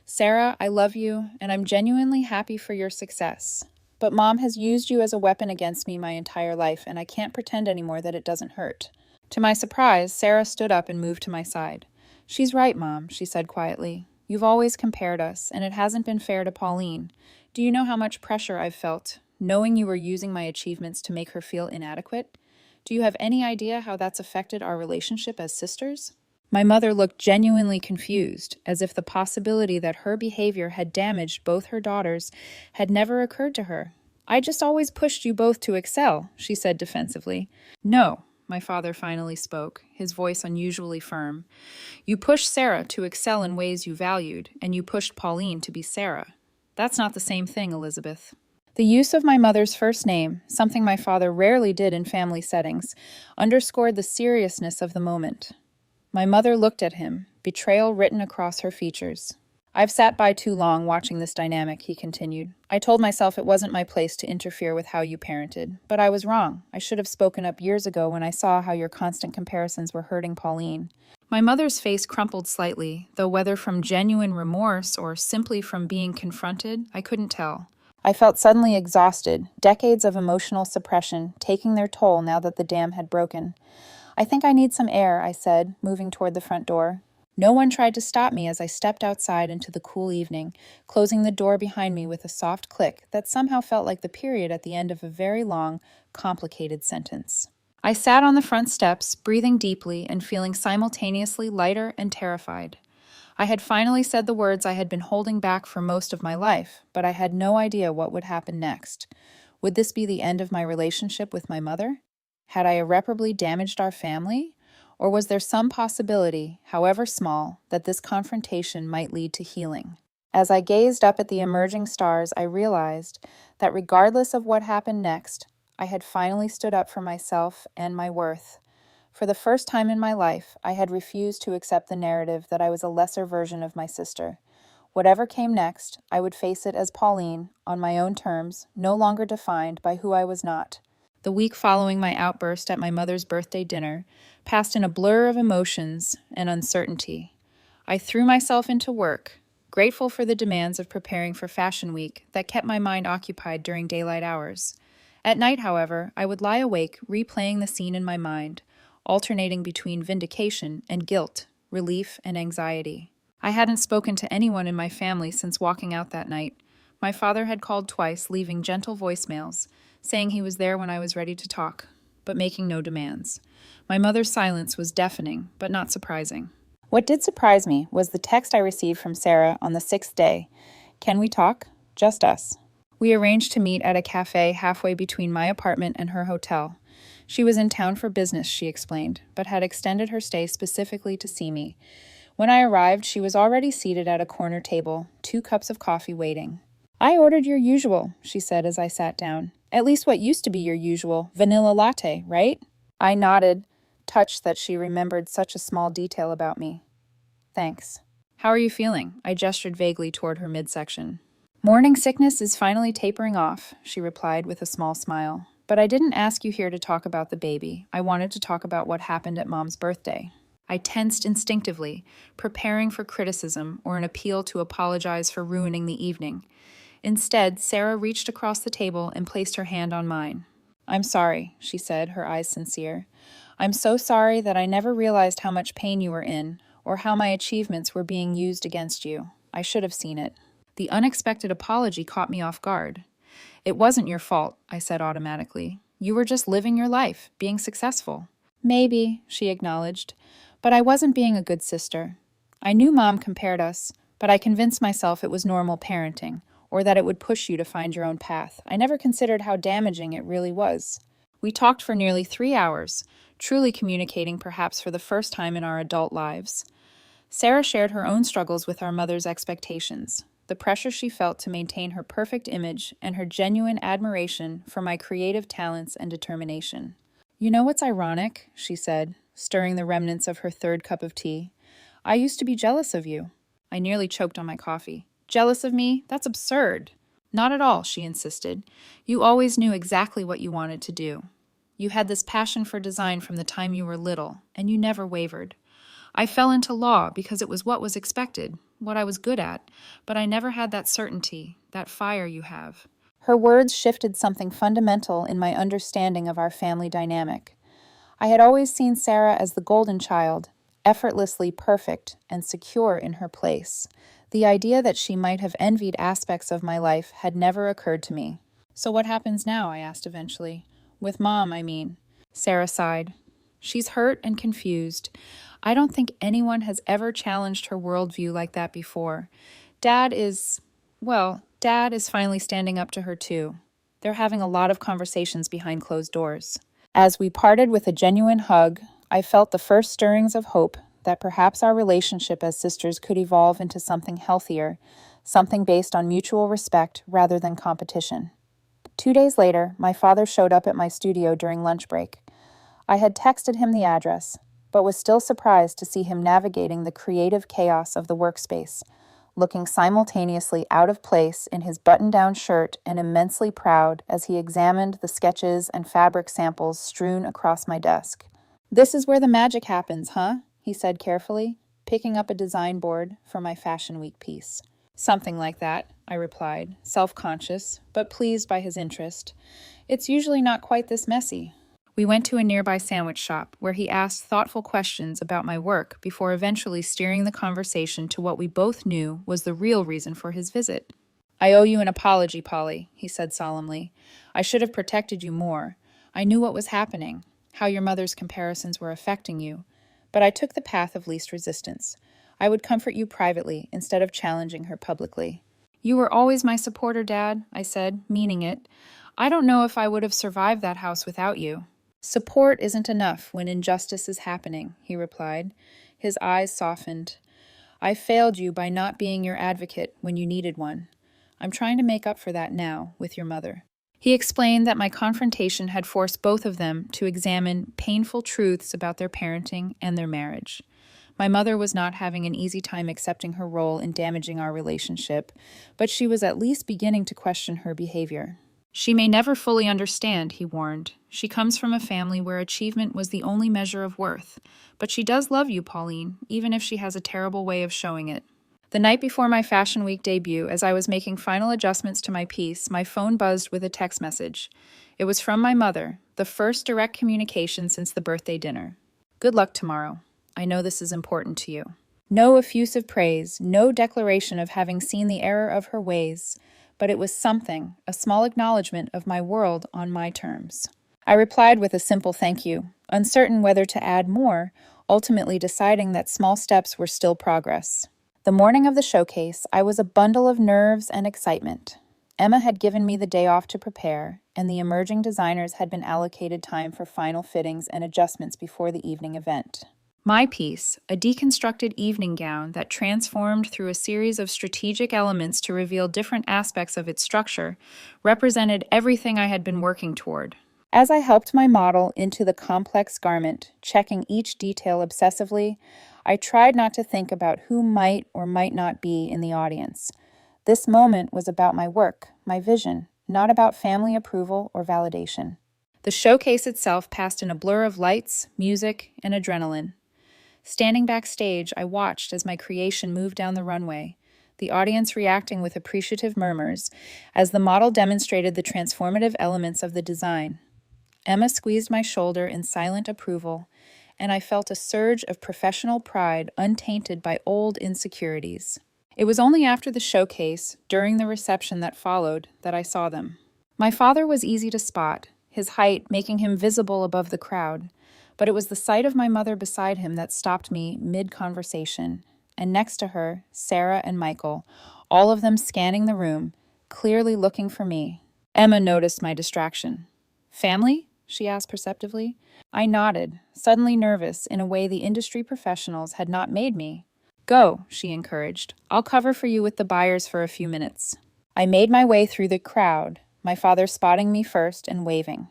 "Sarah, I love you, and I'm genuinely happy for your success. But Mom has used you as a weapon against me my entire life, and I can't pretend anymore that it doesn't hurt." To my surprise, Sarah stood up and moved to my side. "She's right, Mom," she said quietly. "You've always compared us, and it hasn't been fair to Pauline. Do you know how much pressure I've felt, knowing you were using my achievements to make her feel inadequate? Do you have any idea how that's affected our relationship as sisters?" My mother looked genuinely confused, as if the possibility that her behavior had damaged both her daughters had never occurred to her. "I just always pushed you both to excel," she said defensively. "No," my father finally spoke, his voice unusually firm. "You pushed Sarah to excel in ways you valued, and you pushed Pauline to be Sarah. That's not the same thing, Elizabeth." The use of my mother's first name, something my father rarely did in family settings, underscored the seriousness of the moment. My mother looked at him, betrayal written across her features. "I've sat by too long watching this dynamic," he continued. "I told myself it wasn't my place to interfere with how you parented, but I was wrong. I should have spoken up years ago when I saw how your constant comparisons were hurting Pauline." My mother's face crumpled slightly, though whether from genuine remorse or simply from being confronted, I couldn't tell. I felt suddenly exhausted, decades of emotional suppression taking their toll now that the dam had broken. "I think I need some air," I said, moving toward the front door. No one tried to stop me as I stepped outside into the cool evening, closing the door behind me with a soft click that somehow felt like the period at the end of a very long, complicated sentence. I sat on the front steps, breathing deeply and feeling simultaneously lighter and terrified. I had finally said the words I had been holding back for most of my life, but I had no idea what would happen next. Would this be the end of my relationship with my mother? Had I irreparably damaged our family? Or was there some possibility, however small, that this confrontation might lead to healing? As I gazed up at the emerging stars, I realized that regardless of what happened next, I had finally stood up for myself and my worth. For the first time in my life, I had refused to accept the narrative that I was a lesser version of my sister. Whatever came next, I would face it as Pauline, on my own terms, no longer defined by who I was not. The week following my outburst at my mother's birthday dinner passed in a blur of emotions and uncertainty. I threw myself into work, grateful for the demands of preparing for Fashion Week that kept my mind occupied during daylight hours. At night, however, I would lie awake, replaying the scene in my mind, alternating between vindication and guilt, relief and anxiety. I hadn't spoken to anyone in my family since walking out that night. My father had called twice, leaving gentle voicemails, saying he was there when I was ready to talk, but making no demands. My mother's silence was deafening, but not surprising. What did surprise me was the text I received from Sarah on the 6th day. "Can we talk? Just us." We arranged to meet at a cafe halfway between my apartment and her hotel. She was in town for business, she explained, but had extended her stay specifically to see me. When I arrived, she was already seated at a corner table, 2 cups of coffee waiting. "I ordered your usual," she said as I sat down. "At least what used to be your usual, vanilla latte, right?" I nodded, touched that she remembered such a small detail about me. "Thanks." "How are you feeling?" I gestured vaguely toward her midsection. "Morning sickness is finally tapering off," she replied with a small smile. "But I didn't ask you here to talk about the baby. I wanted to talk about what happened at Mom's birthday." I tensed instinctively, preparing for criticism or an appeal to apologize for ruining the evening. Instead, Sarah reached across the table and placed her hand on mine. "I'm sorry," she said, her eyes sincere. "I'm so sorry that I never realized how much pain you were in, or how my achievements were being used against you. I should have seen it." The unexpected apology caught me off guard. "It wasn't your fault," I said automatically. "You were just living your life, being successful." "Maybe," she acknowledged, "but I wasn't being a good sister. I knew Mom compared us, but I convinced myself it was normal parenting, or that it would push you to find your own path. I never considered how damaging it really was." We talked for nearly 3 hours, truly communicating perhaps for the first time in our adult lives. Sarah shared her own struggles with our mother's expectations, the pressure she felt to maintain her perfect image, and her genuine admiration for my creative talents and determination. "You know what's ironic?" she said, stirring the remnants of her third cup of tea. "I used to be jealous of you." I nearly choked on my coffee. "Jealous of me? That's absurd." "Not at all," she insisted. "You always knew exactly what you wanted to do. You had this passion for design from the time you were little, and you never wavered. I fell into law because it was what was expected, what I was good at, but I never had that certainty, that fire you have." Her words shifted something fundamental in my understanding of our family dynamic. I had always seen Sarah as the golden child, effortlessly perfect and secure in her place. The idea that she might have envied aspects of my life had never occurred to me. "So what happens now?" I asked eventually. "With Mom, I mean." Sarah sighed. "She's hurt and confused. I don't think anyone has ever challenged her worldview like that before. Dad is finally standing up to her too. They're having a lot of conversations behind closed doors." As we parted with a genuine hug, I felt the first stirrings of hope that perhaps our relationship as sisters could evolve into something healthier, something based on mutual respect rather than competition. 2 days later, my father showed up at my studio during lunch break. I had texted him the address, but was still surprised to see him navigating the creative chaos of the workspace, looking simultaneously out of place in his button-down shirt and immensely proud as he examined the sketches and fabric samples strewn across my desk. "This is where the magic happens, huh?" he said carefully, picking up a design board for my Fashion Week piece. "Something like that," I replied, self-conscious, but pleased by his interest. "It's usually not quite this messy." We went to a nearby sandwich shop, where he asked thoughtful questions about my work before eventually steering the conversation to what we both knew was the real reason for his visit. "I owe you an apology, Polly," he said solemnly. "I should have protected you more. I knew what was happening, how your mother's comparisons were affecting you, but I took the path of least resistance. I would comfort you privately instead of challenging her publicly." "You were always my supporter, Dad," I said, meaning it. "I don't know if I would have survived that house without you." "Support isn't enough when injustice is happening," he replied. His eyes softened. "I failed you by not being your advocate when you needed one. I'm trying to make up for that now with your mother." He explained that my confrontation had forced both of them to examine painful truths about their parenting and their marriage. My mother was not having an easy time accepting her role in damaging our relationship, but she was at least beginning to question her behavior. "She may never fully understand," he warned. "She comes from a family where achievement was the only measure of worth. But she does love you, Pauline, even if she has a terrible way of showing it." The night before my Fashion Week debut, as I was making final adjustments to my piece, my phone buzzed with a text message. It was from my mother, the first direct communication since the birthday dinner. "Good luck tomorrow. I know this is important to you." No effusive praise, no declaration of having seen the error of her ways, but it was something, a small acknowledgement of my world on my terms. I replied with a simple thank you, uncertain whether to add more, ultimately deciding that small steps were still progress. The morning of the showcase, I was a bundle of nerves and excitement. Emma had given me the day off to prepare, and the emerging designers had been allocated time for final fittings and adjustments before the evening event. My piece, a deconstructed evening gown that transformed through a series of strategic elements to reveal different aspects of its structure, represented everything I had been working toward. As I helped my model into the complex garment, checking each detail obsessively, I tried not to think about who might or might not be in the audience. This moment was about my work, my vision, not about family approval or validation. The showcase itself passed in a blur of lights, music, and adrenaline. Standing backstage, I watched as my creation moved down the runway, the audience reacting with appreciative murmurs as the model demonstrated the transformative elements of the design. Emma squeezed my shoulder in silent approval, and I felt a surge of professional pride untainted by old insecurities. It was only after the showcase, during the reception that followed, that I saw them. My father was easy to spot, his height making him visible above the crowd, but it was the sight of my mother beside him that stopped me mid-conversation, and next to her, Sarah and Michael, all of them scanning the room, clearly looking for me. Emma noticed my distraction. "Family?" she asked perceptively. I nodded, suddenly nervous in a way the industry professionals had not made me. "Go," she encouraged. "I'll cover for you with the buyers for a few minutes." I made my way through the crowd, my father spotting me first and waving.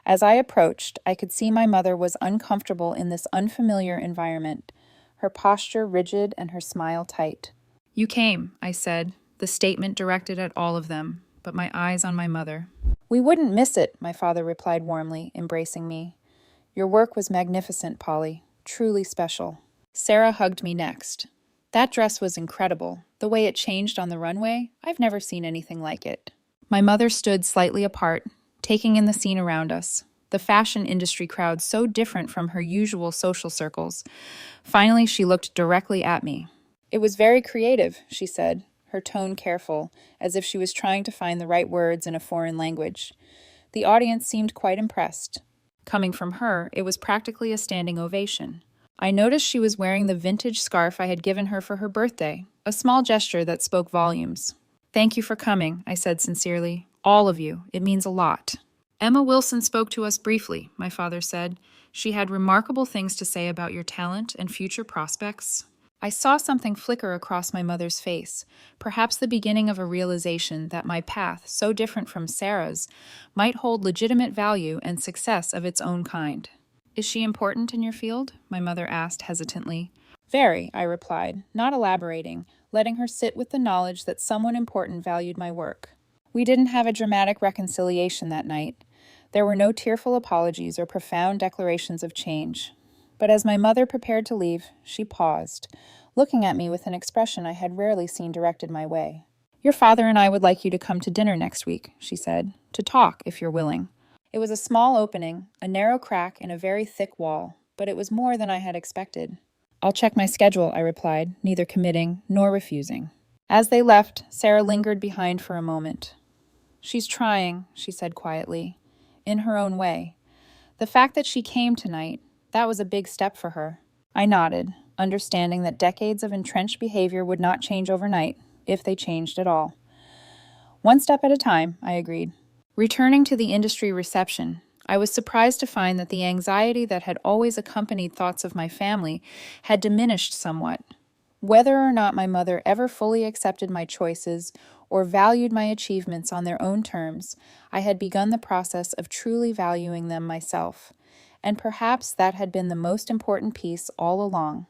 As I approached, I could see my mother was uncomfortable in this unfamiliar environment, her posture rigid and her smile tight. "You came," I said, the statement directed at all of them, but my eyes on my mother. "We wouldn't miss it," my father replied warmly, embracing me. "Your work was magnificent, Polly. Truly special." Sarah hugged me next. "That dress was incredible. The way it changed on the runway, I've never seen anything like it." My mother stood slightly apart, taking in the scene around us, the fashion industry crowd so different from her usual social circles. Finally, she looked directly at me. "It was very creative," she said, her tone careful, as if she was trying to find the right words in a foreign language. The audience seemed quite impressed. Coming from her, it was practically a standing ovation. I noticed she was wearing the vintage scarf I had given her for her birthday, a small gesture that spoke volumes. "Thank you for coming," I said sincerely. "All of you. It means a lot." "Emma Wilson spoke to us briefly," my father said. "She had remarkable things to say about your talent and future prospects." I saw something flicker across my mother's face, perhaps the beginning of a realization that my path, so different from Sarah's, might hold legitimate value and success of its own kind. "Is she important in your field?" my mother asked hesitantly. "Very," I replied, not elaborating, letting her sit with the knowledge that someone important valued my work. We didn't have a dramatic reconciliation that night. There were no tearful apologies or profound declarations of change. But as my mother prepared to leave, she paused, looking at me with an expression I had rarely seen directed my way. "Your father and I would like you to come to dinner next week," she said, "to talk, if you're willing." It was a small opening, a narrow crack in a very thick wall, but it was more than I had expected. "I'll check my schedule," I replied, neither committing nor refusing. As they left, Sarah lingered behind for a moment. "She's trying," she said quietly, "in her own way. The fact that she came tonight, that was a big step for her." I nodded, understanding that decades of entrenched behavior would not change overnight, if they changed at all. "One step at a time," I agreed. Returning to the industry reception, I was surprised to find that the anxiety that had always accompanied thoughts of my family had diminished somewhat. Whether or not my mother ever fully accepted my choices or valued my achievements on their own terms, I had begun the process of truly valuing them myself, and perhaps that had been the most important piece all along.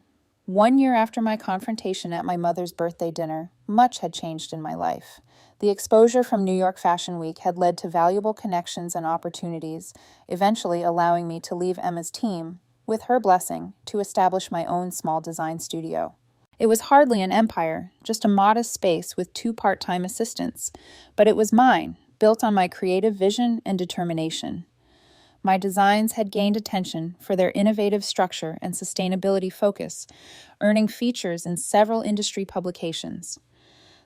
1 year after my confrontation at my mother's birthday dinner, much had changed in my life. The exposure from New York Fashion Week had led to valuable connections and opportunities, eventually allowing me to leave Emma's team, with her blessing, to establish my own small design studio. It was hardly an empire, just a modest space with 2 part-time assistants, but it was mine, built on my creative vision and determination. My designs had gained attention for their innovative structure and sustainability focus, earning features in several industry publications.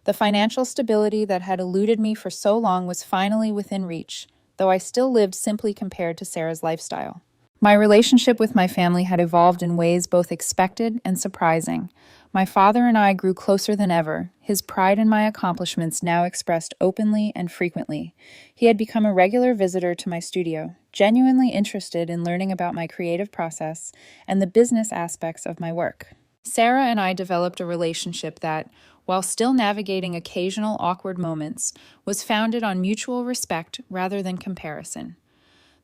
The financial stability that had eluded me for so long was finally within reach, though I still lived simply compared to Sarah's lifestyle. My relationship with my family had evolved in ways both expected and surprising. My father and I grew closer than ever, his pride in my accomplishments now expressed openly and frequently. He had become a regular visitor to my studio, genuinely interested in learning about my creative process and the business aspects of my work. Sarah and I developed a relationship that, while still navigating occasional awkward moments, was founded on mutual respect rather than comparison.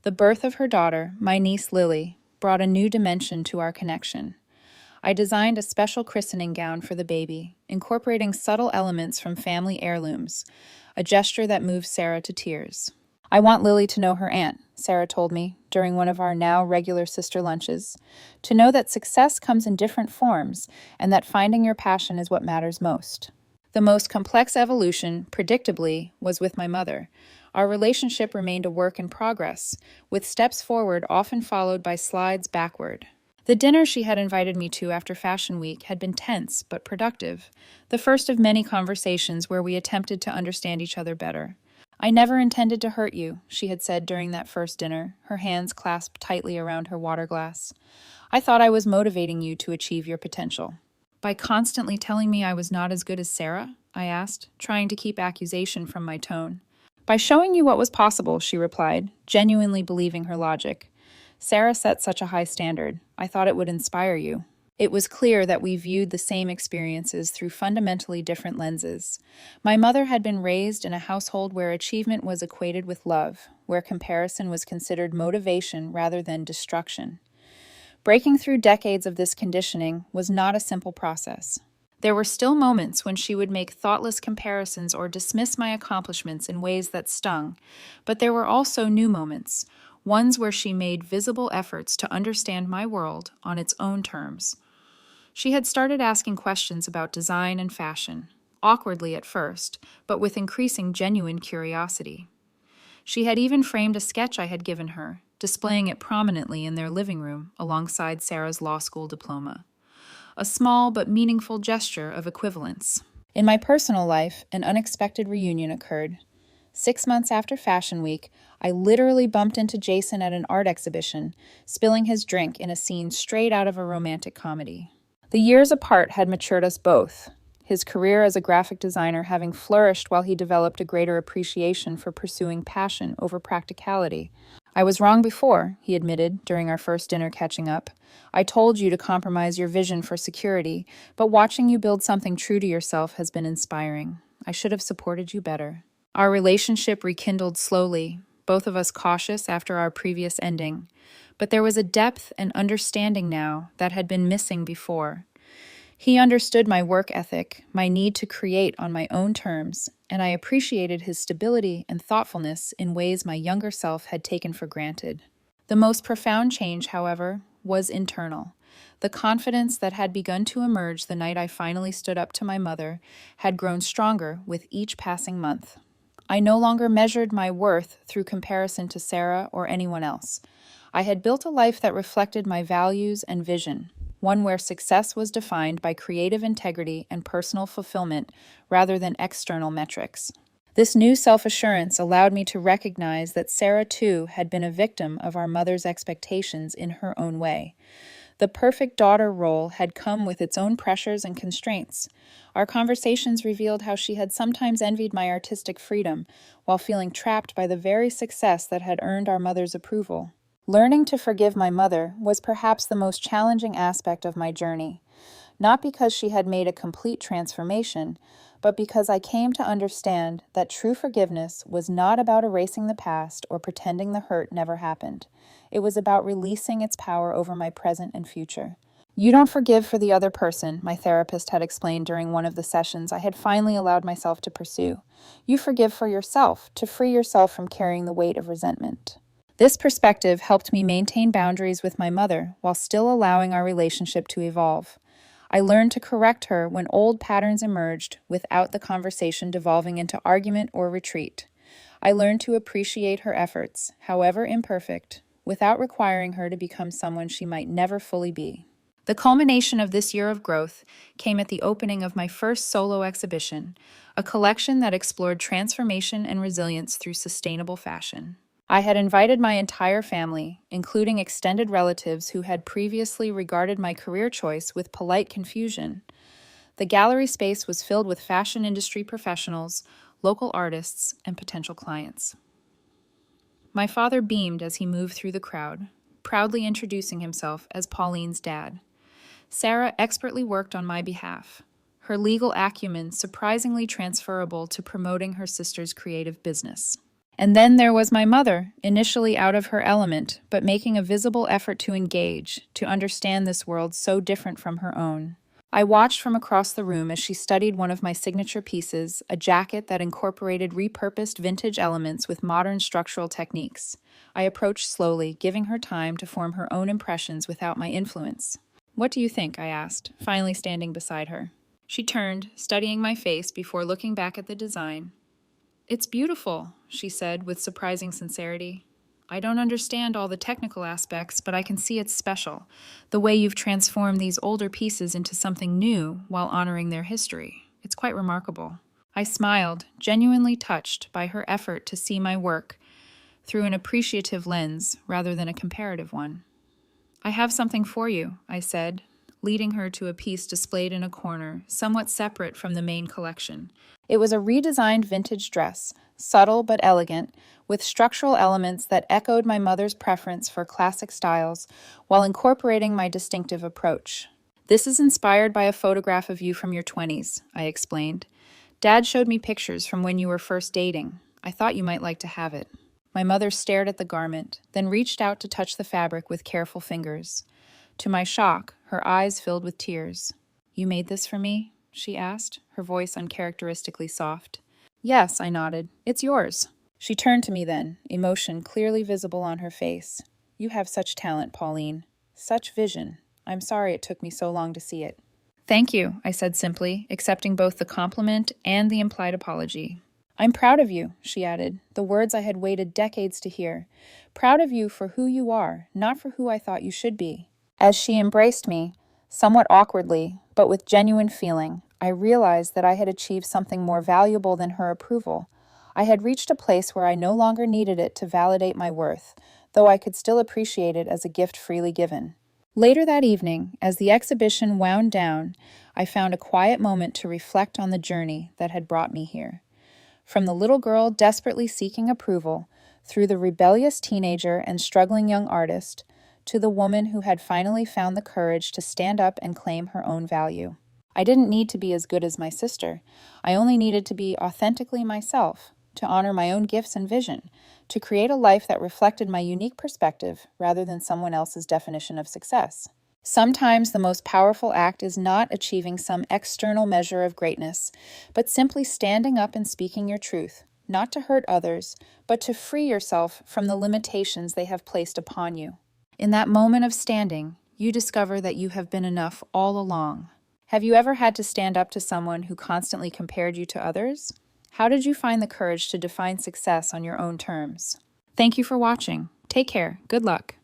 The birth of her daughter, my niece Lily, brought a new dimension to our connection. I designed a special christening gown for the baby, incorporating subtle elements from family heirlooms, a gesture that moved Sarah to tears. I want Lily to know her aunt, Sarah told me during one of our now regular sister lunches, to know that success comes in different forms and that finding your passion is what matters most. The most complex evolution, predictably, was with my mother. Our relationship remained a work in progress, with steps forward often followed by slides backward. The dinner she had invited me to after Fashion Week had been tense but productive, the first of many conversations where we attempted to understand each other better. I never intended to hurt you, she had said during that first dinner, her hands clasped tightly around her water glass. I thought I was motivating you to achieve your potential. By constantly telling me I was not as good as Sarah? I asked, trying to keep accusation from my tone. By showing you what was possible, she replied, genuinely believing her logic. Sarah set such a high standard. I thought it would inspire you. It was clear that we viewed the same experiences through fundamentally different lenses. My mother had been raised in a household where achievement was equated with love, where comparison was considered motivation rather than destruction. Breaking through decades of this conditioning was not a simple process. There were still moments when she would make thoughtless comparisons or dismiss my accomplishments in ways that stung, but there were also new moments, ones where she made visible efforts to understand my world on its own terms. She had started asking questions about design and fashion, awkwardly at first, but with increasing genuine curiosity. She had even framed a sketch I had given her, displaying it prominently in their living room alongside Sarah's law school diploma. A small but meaningful gesture of equivalence. In my personal life, an unexpected reunion occurred. 6 months after Fashion Week, I literally bumped into Jason at an art exhibition, spilling his drink in a scene straight out of a romantic comedy. The years apart had matured us both, his career as a graphic designer having flourished while he developed a greater appreciation for pursuing passion over practicality. I was wrong before, he admitted during our first dinner catching up. I told you to compromise your vision for security, but watching you build something true to yourself has been inspiring. I should have supported you better. Our relationship rekindled slowly, both of us cautious after our previous ending. But there was a depth and understanding now that had been missing before. He understood my work ethic, my need to create on my own terms, and I appreciated his stability and thoughtfulness in ways my younger self had taken for granted. The most profound change, however, was internal. The confidence that had begun to emerge the night I finally stood up to my mother had grown stronger with each passing month. I no longer measured my worth through comparison to Sarah or anyone else. I had built a life that reflected my values and vision, one where success was defined by creative integrity and personal fulfillment rather than external metrics. This new self-assurance allowed me to recognize that Sarah, too, had been a victim of our mother's expectations in her own way. The perfect daughter role had come with its own pressures and constraints. Our conversations revealed how she had sometimes envied my artistic freedom while feeling trapped by the very success that had earned our mother's approval. Learning to forgive my mother was perhaps the most challenging aspect of my journey, not because she had made a complete transformation, but because I came to understand that true forgiveness was not about erasing the past or pretending the hurt never happened. It was about releasing its power over my present and future. You don't forgive for the other person, my therapist had explained during one of the sessions I had finally allowed myself to pursue. You forgive for yourself, to free yourself from carrying the weight of resentment. This perspective helped me maintain boundaries with my mother while still allowing our relationship to evolve. I learned to correct her when old patterns emerged without the conversation devolving into argument or retreat. I learned to appreciate her efforts, however imperfect, without requiring her to become someone she might never fully be. The culmination of this year of growth came at the opening of my first solo exhibition, a collection that explored transformation and resilience through sustainable fashion. I had invited my entire family, including extended relatives who had previously regarded my career choice with polite confusion. The gallery space was filled with fashion industry professionals, local artists, and potential clients. My father beamed as he moved through the crowd, proudly introducing himself as Pauline's dad. Sarah expertly worked on my behalf, her legal acumen surprisingly transferable to promoting her sister's creative business. And then there was my mother, initially out of her element, but making a visible effort to engage, to understand this world so different from her own. I watched from across the room as she studied one of my signature pieces, a jacket that incorporated repurposed vintage elements with modern structural techniques. I approached slowly, giving her time to form her own impressions without my influence. "What do you think?" I asked, finally standing beside her. She turned, studying my face before looking back at the design. "It's beautiful," she said with surprising sincerity. "I don't understand all the technical aspects, but I can see it's special, the way you've transformed these older pieces into something new while honoring their history. It's quite remarkable." I smiled, genuinely touched by her effort to see my work through an appreciative lens rather than a comparative one. "I have something for you," I said, leading her to a piece displayed in a corner, somewhat separate from the main collection. It was a redesigned vintage dress, subtle but elegant, with structural elements that echoed my mother's preference for classic styles while incorporating my distinctive approach. "This is inspired by a photograph of you from your 20s, I explained. "Dad showed me pictures from when you were first dating. I thought you might like to have it." My mother stared at the garment, then reached out to touch the fabric with careful fingers. To my shock, her eyes filled with tears. "You made this for me?" she asked, her voice uncharacteristically soft. "Yes," I nodded. "It's yours." She turned to me then, emotion clearly visible on her face. "You have such talent, Pauline. Such vision. I'm sorry it took me so long to see it." "Thank you," I said simply, accepting both the compliment and the implied apology. "I'm proud of you," she added, the words I had waited decades to hear. "Proud of you for who you are, not for who I thought you should be." As she embraced me, somewhat awkwardly, but with genuine feeling, I realized that I had achieved something more valuable than her approval. I had reached a place where I no longer needed it to validate my worth, though I could still appreciate it as a gift freely given. Later that evening, as the exhibition wound down, I found a quiet moment to reflect on the journey that had brought me here. From the little girl desperately seeking approval, through the rebellious teenager and struggling young artist, to the woman who had finally found the courage to stand up and claim her own value. I didn't need to be as good as my sister. I only needed to be authentically myself, to honor my own gifts and vision, to create a life that reflected my unique perspective rather than someone else's definition of success. Sometimes the most powerful act is not achieving some external measure of greatness, but simply standing up and speaking your truth, not to hurt others, but to free yourself from the limitations they have placed upon you. In that moment of standing, you discover that you have been enough all along. Have you ever had to stand up to someone who constantly compared you to others? How did you find the courage to define success on your own terms? Thank you for watching. Take care. Good luck.